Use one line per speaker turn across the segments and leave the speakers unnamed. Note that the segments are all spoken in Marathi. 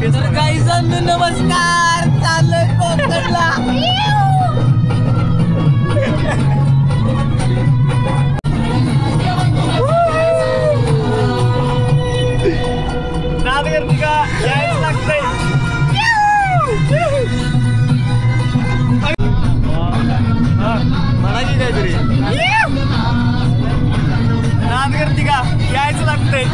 तर गाईजांनो नमस्कार, चाललोय कोकणला. नाद करते का यायच लागतंय. म्हणा की काहीतरी नाद करते का यायच लागतंय.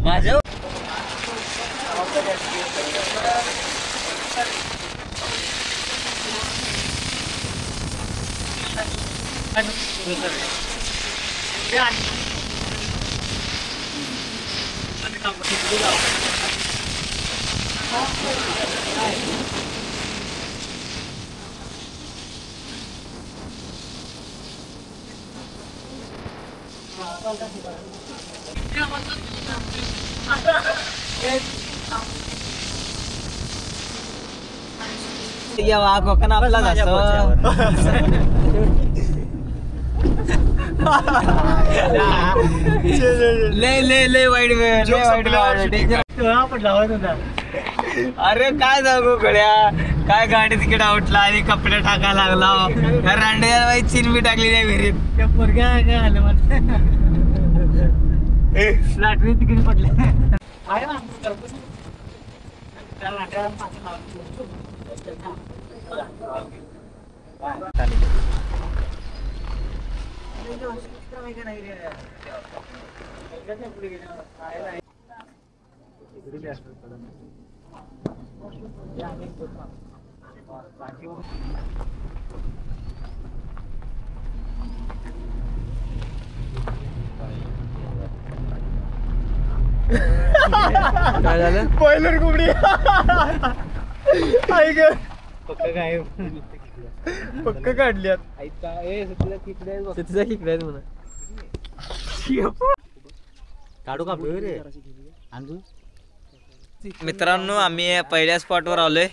माझ्या या कोकण आपला लय वाईट वेळ. अरे काय सांगू गड्या, काय गाडी तिकीट आवटला आणि कपडे टाकायला लागला. रांडे चिरबी टाकली नाही विहिरीत. काय आलं मला लाटरी तिकीट पडले. काय झालं? बॉयलर कोंबडी काय पक्क काढल्यात. काढू का मित्रांनो, आम्ही पहिल्या स्पॉटवर आलोय.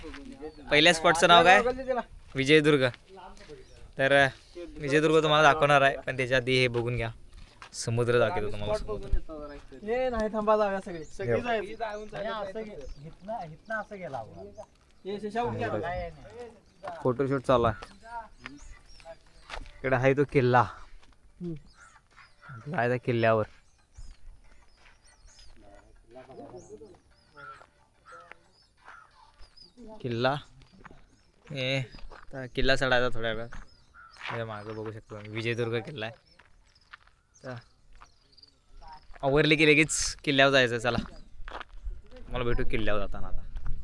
पहिल्या स्पॉटचं नाव काय? विजयदुर्ग. तर विजयदुर्ग तुम्हाला दाखवणार आहे, पण त्याच्या आधी हे बघून घ्या. समुद्र दाखवतो तुम्हाला. फोटोशूट चालू आहे. इकडे आहे तो किल्ला. जायचा किल्ल्यावर. किल्ला किल्ला चढायचा थोड्या वेळात. मागं बघू शकतो विजयदुर्ग किल्ला आहे. आवरली की लगेच किल्ल्यावर जायचं. चला मला भेटू किल्ल्यावर जाताना.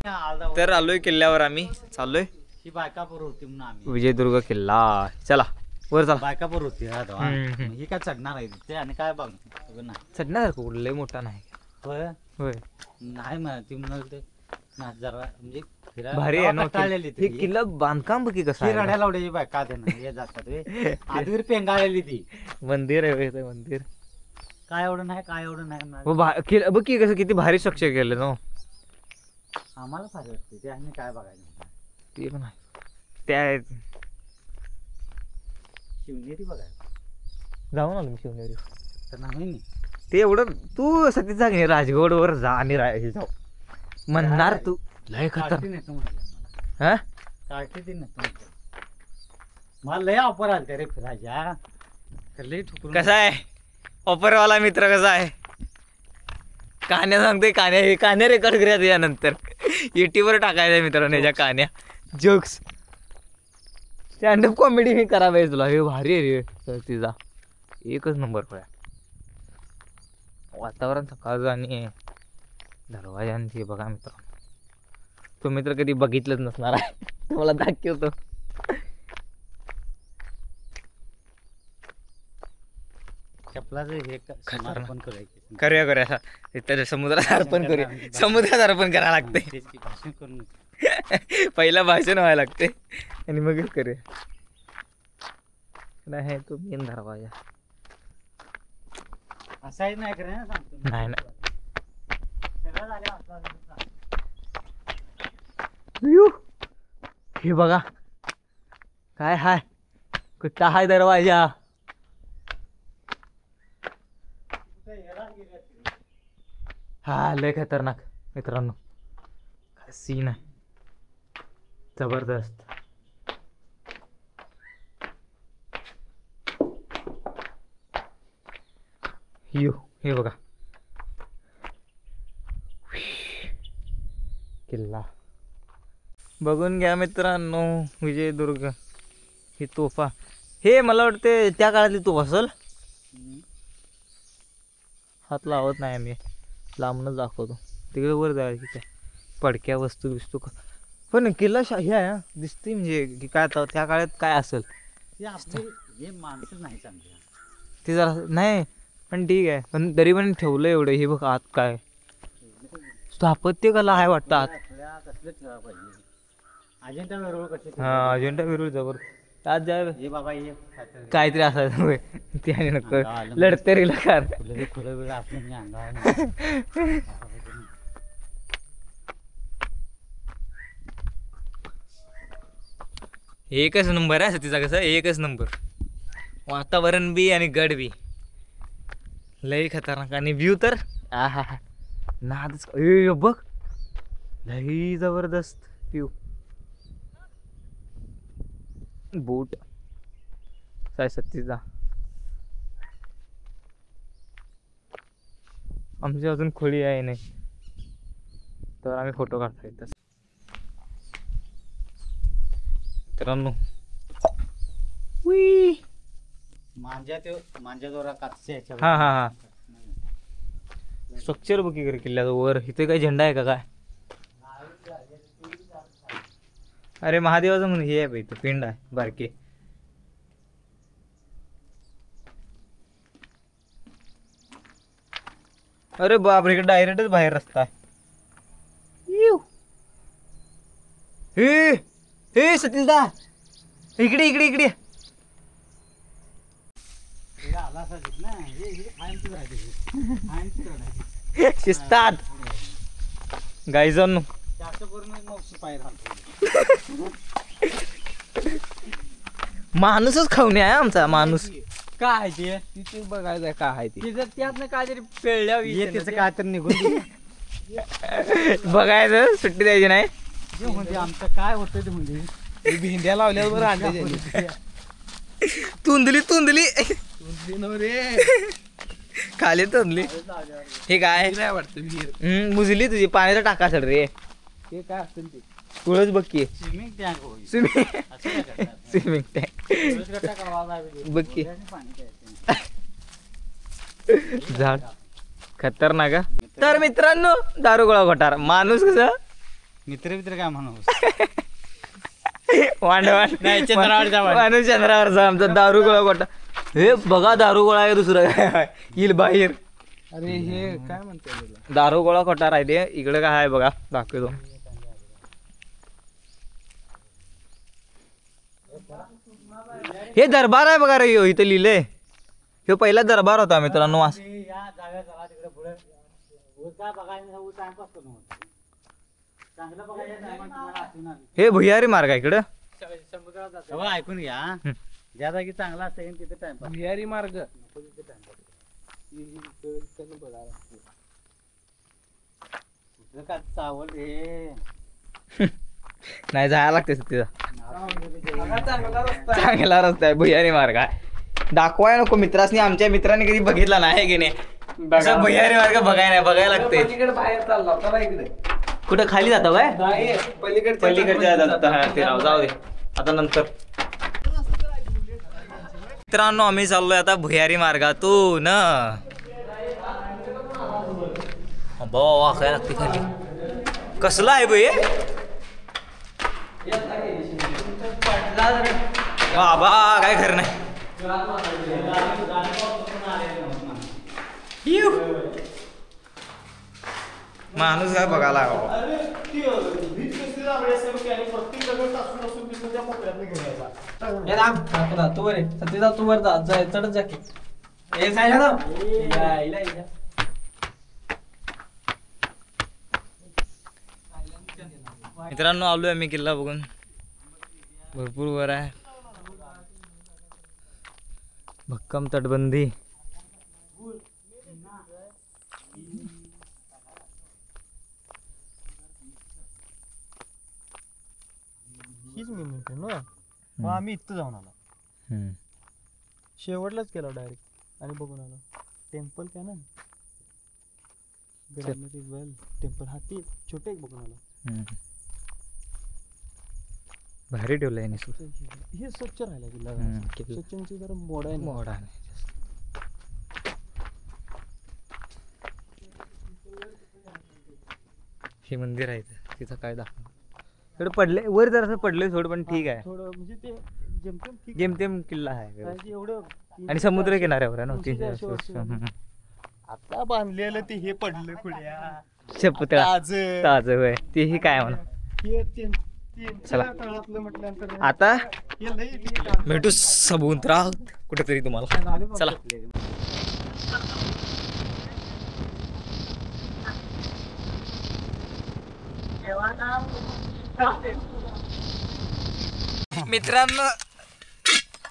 आता तर आलोय किल्ल्यावर. आम्ही चाललोय
बायकापूर होती म्हणून आम्ही.
विजयदुर्ग किल्ला. चला वर चला.
बायकापूर होती ही काय चढणार आहे ते आणि काय बघ
चढण्यासारखं कुठं लय मोठा नाही.
होय
होय
नाही म्हणते म्हणाल ते जरा म्हणजे
भारी आहे ना किल्ला. बांधकाम बघी कसं आहे.
रड्या लावड्याची बायका हे जातात आधीवर पेंगाळलेली ती.
मंदिर आहे मंदिर.
काय एवढं नाही काय एवढं नाही.
बघ की कसं किती भारी स्ट्रक्चर केलं ना.
आम्हाला भारी वाटते ते. आणि काय बघायचं
ते पण आहे. त्या
शिवनेरी बघायला
जाऊन आलो मी शिवनेरी.
तर नाही
ते एवढं तू सती सांग राजगड वर जा आणि हे जाऊ म्हणणार तू. लय खतर
हा काढते मला लय ऑफर आलते रे फिरायच्या.
कसा आहे ऑफरवाला मित्र? कसा आहे? कहाण्या सांगते. कहाण्या रेकॉर्ड करूया त्यानंतर युट्यूबवर टाकायचं मित्रांनो. याच्या कहाण्या जोक्स स्टँडअप कॉमेडी मी करावे तुला. हे भारी आहे रे तिचा. एकच नंबर होया. वातावरण सकाळचं आणि दरवाजांची बघा मित्रांनो. तो मित्र कधी बघितलंच नसणार आहे. तुम्हाला दाखवतो.
चपलाचं हे
करूया इतर समुद्रात अर्पण करूया. समुद्रात अर्पण करायला लागते.
भाषण करून
पहिला भाषण व्हायला लागते आणि मगच करूया. नाही तो मेन दरवाजा
असाही नाही करे ना सांगतो.
नाही ना हे बघा काय हाय. कुठला हाय दरवाजा. हा लय खतरनाक मित्रांनो, काय सीन आहे जबरदस्त. यो हे बघा किल्ला बघून घ्या मित्रांनो. विजयदुर्ग ही तोफा, हे मला वाटते त्या काळातली तोफ असेल. हात लावत नाही आम्ही, लांबूनच दाखवतो. तिकडे वर जायची त्या पडक्या वस्तू दिसतो का. पण किल्ला हे आहे दिसते म्हणजे की काय त्या काळात काय असेल
हे माणसं नाही चांगली
ते जरा नाही, पण ठीक आहे. पण तरी पण ठेवलं एवढं. हे बघ आत काय स्थापत्य कला आहे वाटतं आत.
कसलं ठेवा पाहिजे. अजिंठा वेरूळ कसे
हा अजिंठा वेरूळ जबर आत जाय
हे बाबा हे
काहीतरी असायचं होय. त्याने नको लढतरीला कार
खुलं वेळ आपल्या अंगावर
एकच नंबर आहे तिचा. कसं एकच नंबर वातावरण बी आणि गड बी लई खतरनाक. आणि व्ह्यू तर हा हा हा नादच. बघ लई जबरदस्त व्ह्यू. बोट साय सत्तीचा आमची अजून खोली आहे नाही तर आम्ही फोटो काढता येत मित्रांनो.
मांजा दोरा कातसे
हा हा हा स्ट्रक्चर बघ इकडे किल्ल्याचं वर. इथे काही झेंडा आहे का काय. अरे महादेवाचं म्हणून हे आहे इथं पिंड आहे बारके. अरे बापरे इकडे डायरेक्टच बाहेर रस्ता आहे. हे सतीशदा इकडे इकडे इकडे शिस्तात गाईजांनो. माणूसच खाऊन आहे आमचा माणूस.
काय ते तिथे बघायचं काय आहे ते.
जर त्यातनं काहीतरी पेळल्या
त्याचं काय तर निघून
बघायचं सुट्टी द्यायची नाही.
म्हणजे आमचं काय होतं ते म्हणजे
भेंड्या लावल्यावर आणले
तुंदली तुंदली
रे
खाली तुंदली. हे काय
नाही वाटतं विहीर.
मुजली तुझी पाण्याचा टाका असेल रे.
ते काय असेल ते
तुळस बघ की
स्विमिंग टँक होईल
स्विमिंग टँक बघ की. झाड खतरनाक का. तर मित्रांनो दारुगोळा घोटार माणूस कसं
मित्र मित्र काय म्हणू
वांडवान
नाही, चंद्रावर जावा.
माणूस चंद्रावरचा आमचा दारुगोळा घोटार. हे बघा दारुगोळा आहे दुसरं काय येईल बाहेर.
अरे हे काय म्हणते
दारुगोळा कोटार आहे ते. इकडे काय आहे बघा दाखवतो. हे दरबार आहे बघा रे. इथं लिहिलंय हे पहिला दरबार होता मित्रांनो. हे भुयारी मार्ग आहे इकडं.
ऐकून घ्या ज्या जागी चांगला असेल तिथे टाइमपास.
भुयारी मार्ग
चावल रे
नाही जायला लागते तिथं. चांगला रस्ता आहे भुयारी मार्ग आहे. दाखवाय नको मित्रांनी. आमच्या मित्रांनी कधी बघितला नाही की नाही. भुयारी मार्ग बघायला लागते.
बाहेर चालला चला इकडे.
कुठं खाली जातो काय
पलीकडच्या
ते राव जाऊ दे आता नंतर. मित्रांनो आम्ही चाललोय आता भुयारी मार्गातून. काय लागते खाली. कसला आहे भुये बाबा काय खरं नाही. माणूस काय बघायला
तू वर सतीदा तू वर जा चढत जा की.
मित्रांनो आलोय आम्ही किल्ला बघून. भरपूर वर आहे. भक्कम तटबंदी.
मिनिट ना मग आम्ही इथं जाऊन आलो
हम्म.
शेवटलाच केला डायरेक्ट आणि बघून आलो टेम्पल काय ना टेम्पल हा ते छोटे एक बघून आलो
हम्म. भारी ठेवलंय यांनी सु-
हे स्वच्छ राहिला किल्ला
किल्ला.
स्वच्छांची जरा मोड आहे ना.
मोडा नाही. हे मंदिर आहे इथं. तिथं काय दाखव थोडं पडले वर जर असं पडलंय थोडं पण ठीक आहे
थोडं म्हणजे ते जेमतेम ठीक
जेमतेम किल्ला आहे
आहे. कारण की एवढं
आणि समुद्र किनाऱ्यावर आहे ना
300 वर्ष झाली. आता बांधलेलं ते हे पडलं खुड्या
पुतळा
ताज
ताज होय तेही काय म्हणा
हे
चला.
काळातलं म्हटल्यानंतर
आता
हे लई ते
भेटू समुद्रा कुठेतरी तुम्हाला चला मित्रांनो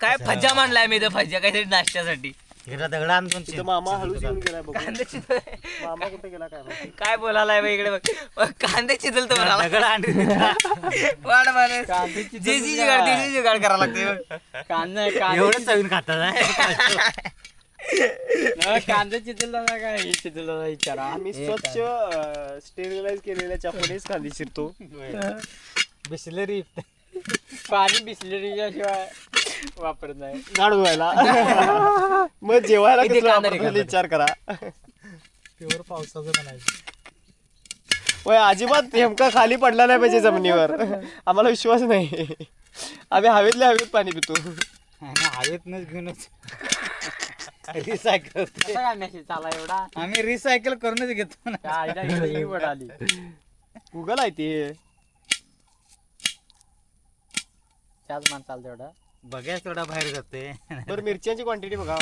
काय फज्जा मांडलाय मी तर फज्जा काहीतरी नाश्त्यासाठी
दगडा आणून तिथं मामा हळूच येऊन गेलाय बघ
कांदे चितल
मामा कुठे गेला काय माहिती.
काय बोलायलाय बा इकडे बघ कांदे चितल तो वाढ मारे जे जी जुगाड करावं लागते
एवढं चवीन खातात
कांदा चितल काय चितल विचारा
आम्ही स्वच्छ स्टेरिलाइज केलेल्या चपातीच कांदी शिरतो
बिस्लरी पाणी बिस्लरीच्या शिवाय वापरत नाही
गाड धुवायला मग जेवायला
किती
कसं
कांदा
वापरतो
निघाला?
विचार करा
प्युअर पावसाचं म्हणायचं
होय अजिबात नेमका खाली पडला नाही पाहिजे जमिनीवर आम्हाला विश्वास नाही आम्ही हवेतल्या हवेत पाणी पितो
हवेतनच घेऊनच रिसायकल काय मेसेज चाला एवढा
आम्ही रिसायकल करूनच घेतो
आली
गुगल आहे ते
त्याच माणसाला तेवढा
बघा थोडा बाहेर जाते बरं मिरच्यांची क्वांटिटी बघा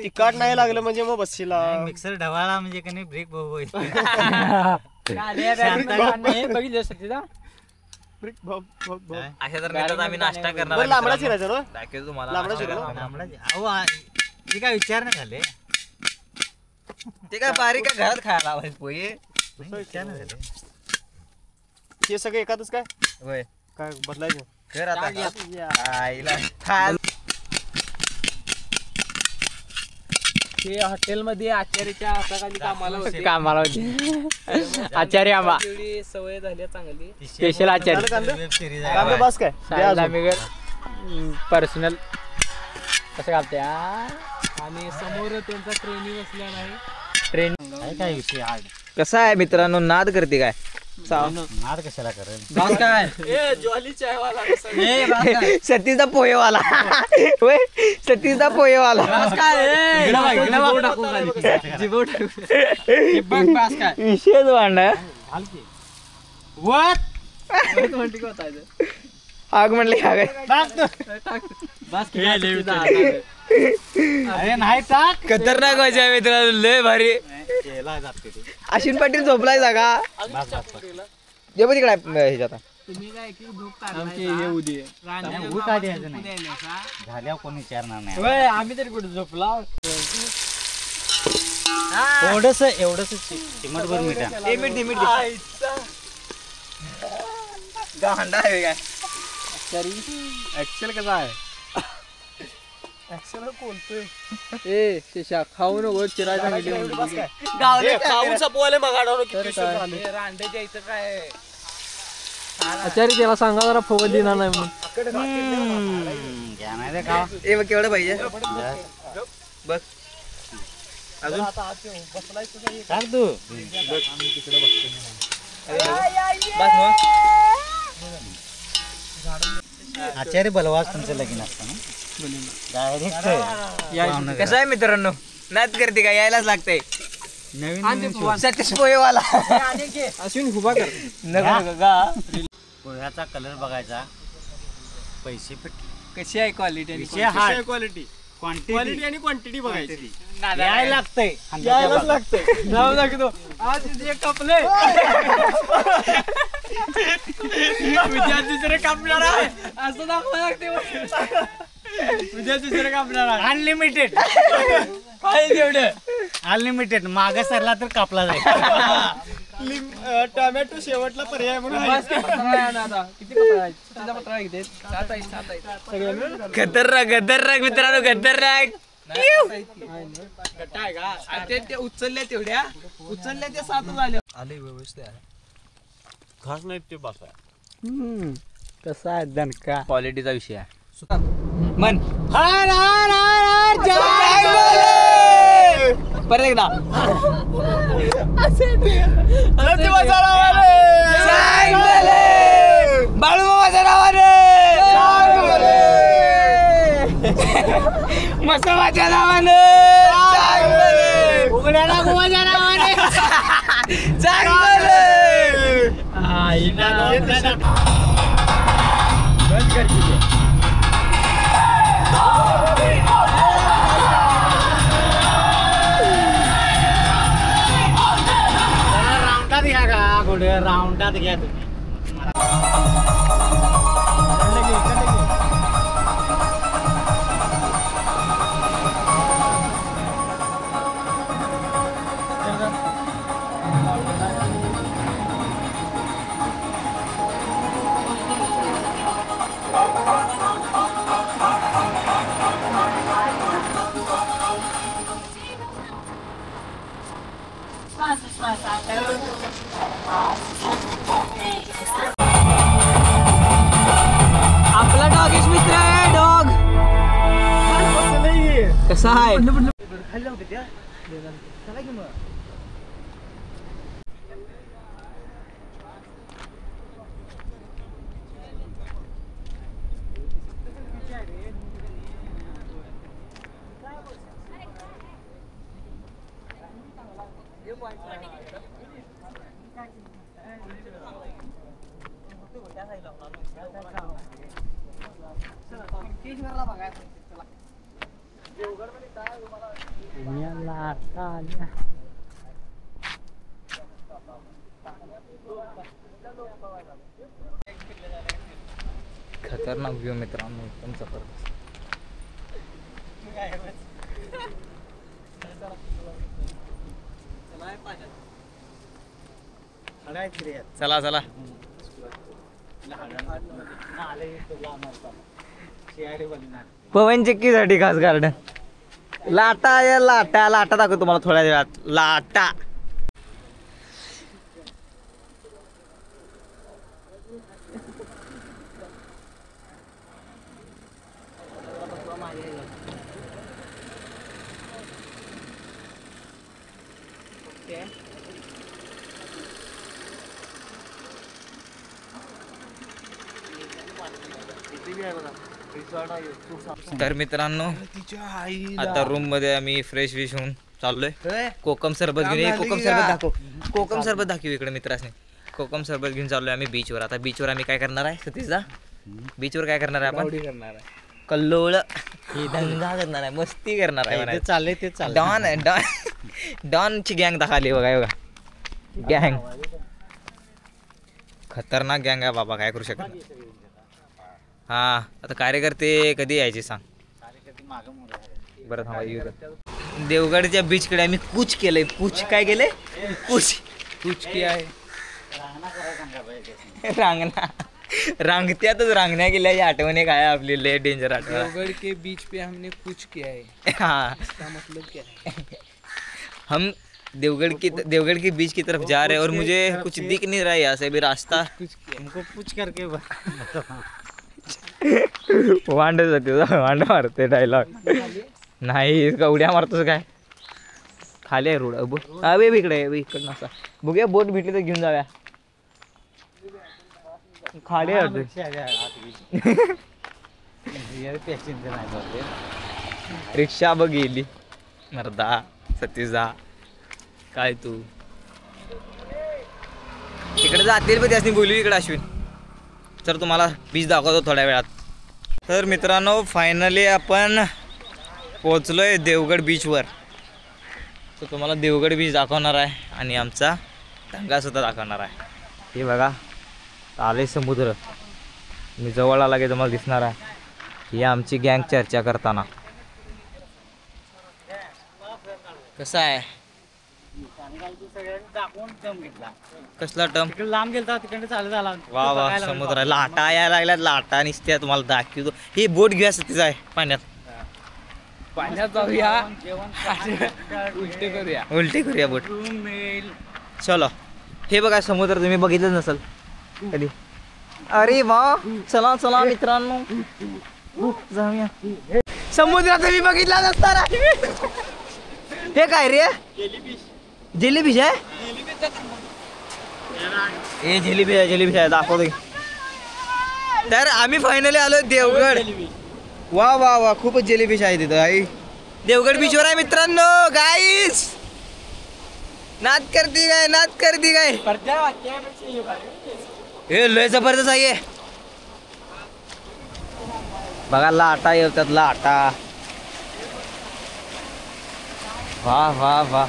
तिखट नाही लागलं म्हणजे मग बसशीला
मिक्सर ढवाळा म्हणजे कधी ब्रेक
बघितलं सतीदा
अशा तर मित्रांनो आम्ही नाश्ता करणार आहे
लांबडा
मित्रांनो.
चिरायचा ना
दाखवतो तुम्हाला
लांबडा
नाश्ता
चिरा
करणार.
हे काय विचार नाही झाले
ते काय बारीक आहे, घरात खायला लावायचं पोहे
विचार नाही झाले
हे सगळं एकातच काय
होय
काय बदलायचं
घर आता आईला खायला
ते हॉटेलमध्ये आचार्याच्या हाताखाली कामाला होते आचार्य आंबा सवय झाली चांगली स्पेशल आचार्य
वेब सिरीज
कांदा बस काय द्या अजून.
पर्सनल कसं घालते आणि समोर त्यांचा ट्रेनिंग असल्या नाही ट्रेनिंग
काय विषय हार्ड
कसा आहे मित्रांनो नाद करते काय
नाद कशाला करेल
सतीशचा पोहेवाला होय सतीशचा पोहेवाला विषयच वाढणार आग म्हणले आग
अरे नाही टाक
खतरनाक मजा आहे मित्रांनो लय भारी
केला जाते ते
अश्विन पाटील झोपलाय जागा
बस बस
जे पण तिकडे आहे ह्याच्यात
उभी काय द्यायचं नाही झाल्यावर कोणी विचारणार नाही
आम्ही तरी कुठे झोपला
एवढंच चिमटभर मिठा
गांडा आहे काय
ऍक्सेल कसा आहे ए शेषा खाऊ नको चिराय आचार्य त्याला सांगा जरा फुकट देणार नाही म्हणून
घ्या नाही रे का
ए बघ केवढं पाहिजे बघ अजून
टाक तू
बस मग
आचार्य बलवास तुमचं लगीन असतं ना डायरेक्ट
कसं आहे मित्रांनो नाद करते का यायलाच लागतंय
नवीन
सतीश पोहेवाला
अश्विन उभा कर
नको का
पोह्याचा कलर बघायचा पैसे
कशी आहे क्वालिटी
क्वालिटी
क्वांटिटी
आणि क्वांटिटी बघायची
यायला लागतंय
यायलाच लागतंय
नाव दाखवतो आज जे कपले उद्या दुसरे कापणार आहे असं दाखवा लागते उद्या दुसरे कापणार आहे
अनलिमिटेड
काय तेवढं
अनलिमिटेड मागे सरला तर कापला जाईल
टोमॅटो शेवटला पर्याय म्हणून आहे.
बस, पत्राळा आहे ना आता. किती पत्राळा आहेत? कितीचा पत्राळा किती आहेत? 7 आहेत, 7 आहेत.
सगळे मिळून?
खतरनाक मित्रांनो, खतरनाक.
गट्टा आहे का? आणि ते उचलल्या तेवढ्या उचलल्या ते 7 झाले. आले व्यवस्थित आहे.
खास नाही ते बस
कसा आहे दणका
क्वालिटीचा विषय आहे.
मन
हार हार हार हार
परत एकदा बाळूमामाच्या नावाने, मसोबाच्या नावाने,
उघड्याला गोवाच्या नावाने
राऊंडात घ्या का कुठे राऊंडात घ्या तुम्ही
आपला डॉगिश मित्र आहे. डॉग कसा आहे? खतरनाक व्ह्यू मित्रांनो, एकदम जबरदस्त. चला चला पवन चक्कीसाठी खास गार्डन. लाटा या लाटा लाटा दाखव तुम्हाला थोड्या वेळात. लाटा तर मित्रांनो, आता रूम मध्ये आम्ही फ्रेश विश होऊन चाललोय. कोकम सरबत घेऊन, कोकम सरबत दाखव, कोकम सरबत दाखव इकडे मित्रांनी. कोकम सरबत घेऊन चाललोय आम्ही बीचवर. आता बीचवर आम्ही काय करणार आहे सतीशदा? बीचवर काय करणार आहे आपण? कल्लोळ दंगा करणार आहे, मस्ती करणार आहे.
चालले ते
डॉन डॉन डॉनची गँग दाखवली बघा. बघा गँग, खतरनाक गँग आहे बाबा, काय करू शकत नाही. हा आता कार्यकर्ते कधी यायचे सांग बरं. थांबा येऊ. देवगडच्या बीचकडे आम्ही कूच केलंय. कूच काय केलंय? कूच
कुछ किया है.
रांगणा रांगत्यातच रांगण्या केल्या. ही आठवण एक आहे आपली, लय डेंजर आठवण.
देवगढ़ के बीच पे हमने कुछ किया है.
हाँ,
इसका मतलब क्या है?
हम देवगढ़ की बीच की तरफ जा रहे हैं और मुझे कुछ दिख नहीं रहा है यहाँ से भी रास्ता.
कुछ किया.
हमको पूछ करके
वांड मारते डायलॉग नाही. इसका उड्या मारतोस काय? खाली आहे रोड. अबे इकडे इकडनं असा बघूया. बोट भेटली तर घेऊन जाऊया. खाली आहे रिक्षा बघ गेली मर्दा. सतीशदा काय तू तिकडे जातील पण त्यासनी बोलू. इकडे अश्विन तर तुम्हाला बीच दाखवतो थोड्या वेळात. तर मित्रांनो, फायनली आपण पोचलोय देवगड बीचवर. तर तुम्हाला देवगड बीच दाखवणार आहे आणि आमचा दंगासुद्धा दाखवणार आहे. हे बघा आले समुद्र. मी जवळ आला की तुम्हाला दिसणार आहे. ही आमची गँग चर्चा करताना. कसं आहे
सगळ्यांनी दाखवून दम घेतला.
कसला टम
तिकडे लांब गेलता तिकडे चालू झाला.
वा वा समुद्र लाटा यायला लागल्यात लाटा निसत्या तुम्हाला दाखवतो ही बोट घ्या तिचं आहे पाण्यात
पाण्यात जाऊया
जेवण
उलटे करूया.
उलटी करूया बोट
मिळेल.
चलो हे बघा समुद्र तुम्ही बघितलंच नसल कधी अरे वा चला चला मित्रांनो जाऊया समुद्रात मी बघितला नसता हे काय रे जेलीफिश आहे हे जेलीफिश आहे दाखवतो तर आम्ही फायनली आलो देवगड वा वा वा खूपच जेलीफिश आहे तिथं आई देवगड बीचवर आहे मित्रांनो गाईस नाद करती काय हे लय जबरदस्त आहे बघा लाटा येतात लाटा वा वा वा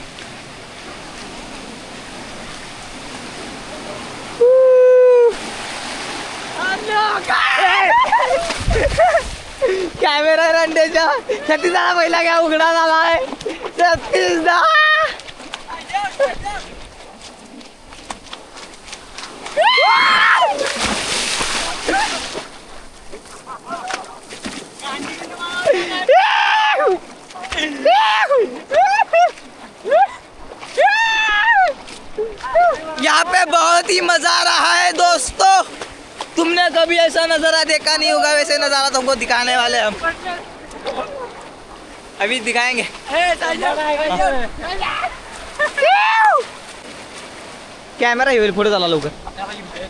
कॅमेरा रंडेच्या 36 पहिला काय उघडा झालाय 36 यहाँ पे बहुत ही मजा आ रहा है दोस्तों तुमने कभी ऐसा नजारा देखा नहीं होगा वैसे नजारा तुमको दिखाने वाले हम अभी दिखाएंगे कॅमेरा येईल पुढे झाला लवकर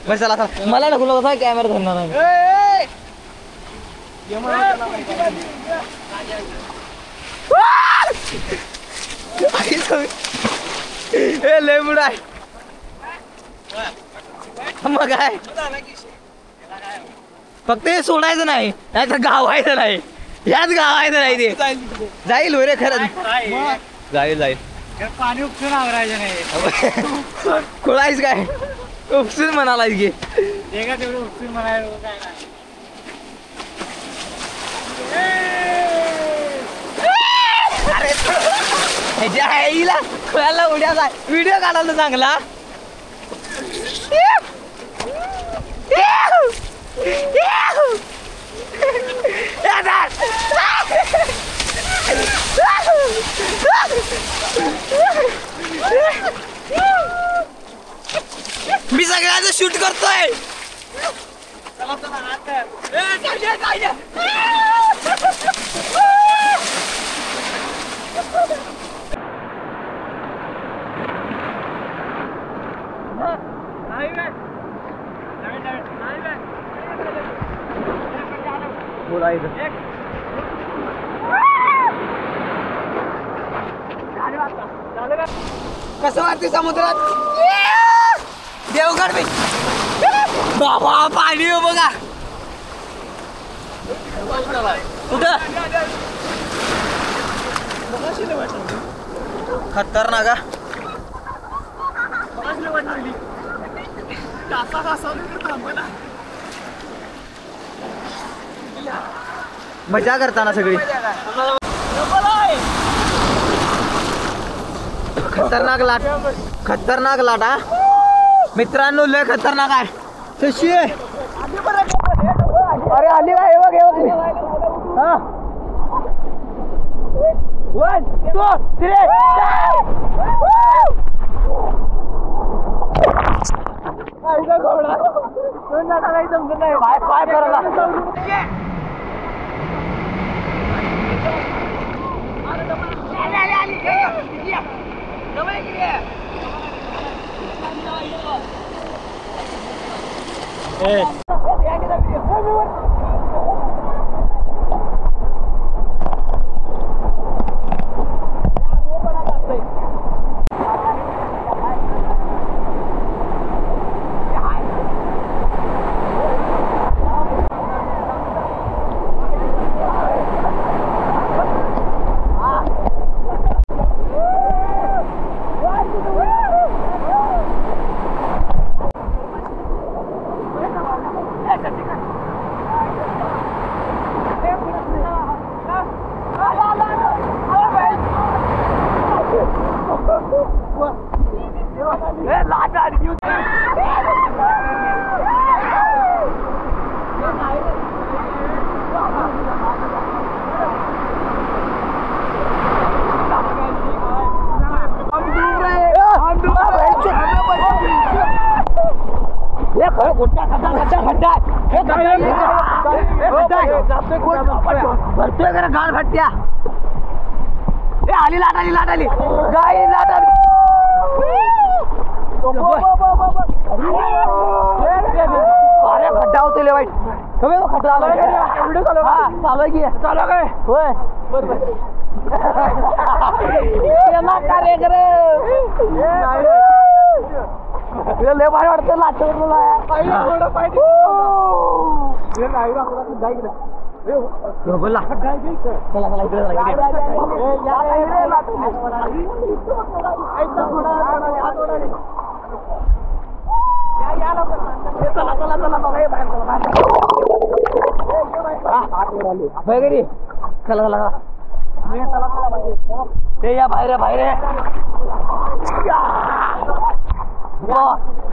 बस चला मला नको होता कॅमेरा धरणार नाही लय बुडा आहे मग काय फक्त हे सोडायचं नाही नाहीतर गावायचं नाही याच गावायचं नाही ते जाईल रे खरंच जाईल
पाणी उपसून आवरायचं नाही.
खोळायच काय उपसून म्हणालाय की
तेव्हा तेवढं उपसून म्हणायला काय
ह्याच्या आईला खोळ्याला उड्या जाय व्हिडिओ काढायला चांगला मी सगळ्यांचं शूट करतोय कसं वाटते समुद्रात देवगड बीच बाबा पाणी हो बघा कुठं खतरनाक मजा करताना सगळी खतरनाक लाटा मित्रांनो लय खतरनाक आहे तशी अरे आली काय बघ हा 1 2 3 घोडा पाय करायला भरतोय खरं गाळ फाटत्या. ए आली लाट आली गाय लाट आली. अरे खड्डा होतोय वाईट. खड्डा व्हिडिओ चालू आहे की चालू काय होय कार्य करे लय भारी वाटतं चला ते या बाहेर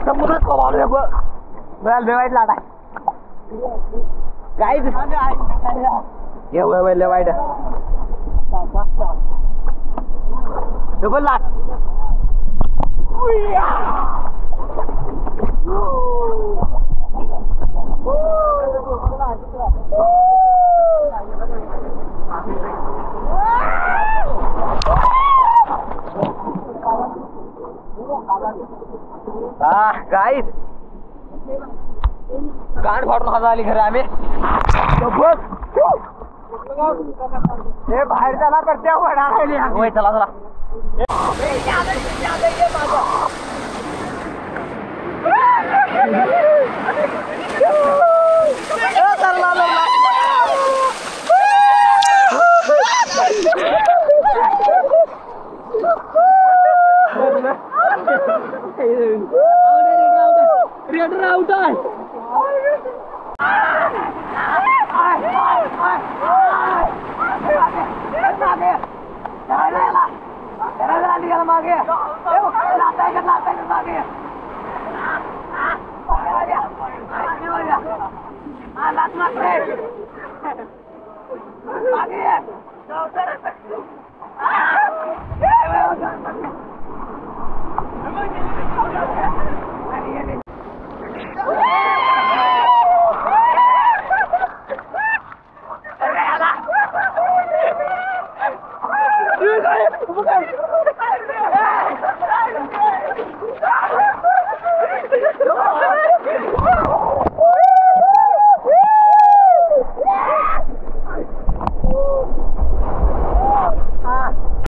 समुद्रात कमावलं वाईट लाट आहे काय लय वाईट डबल लाट गाईस गाठ फाडून हात आली खरं आम्ही बाहेर चला करते होय चला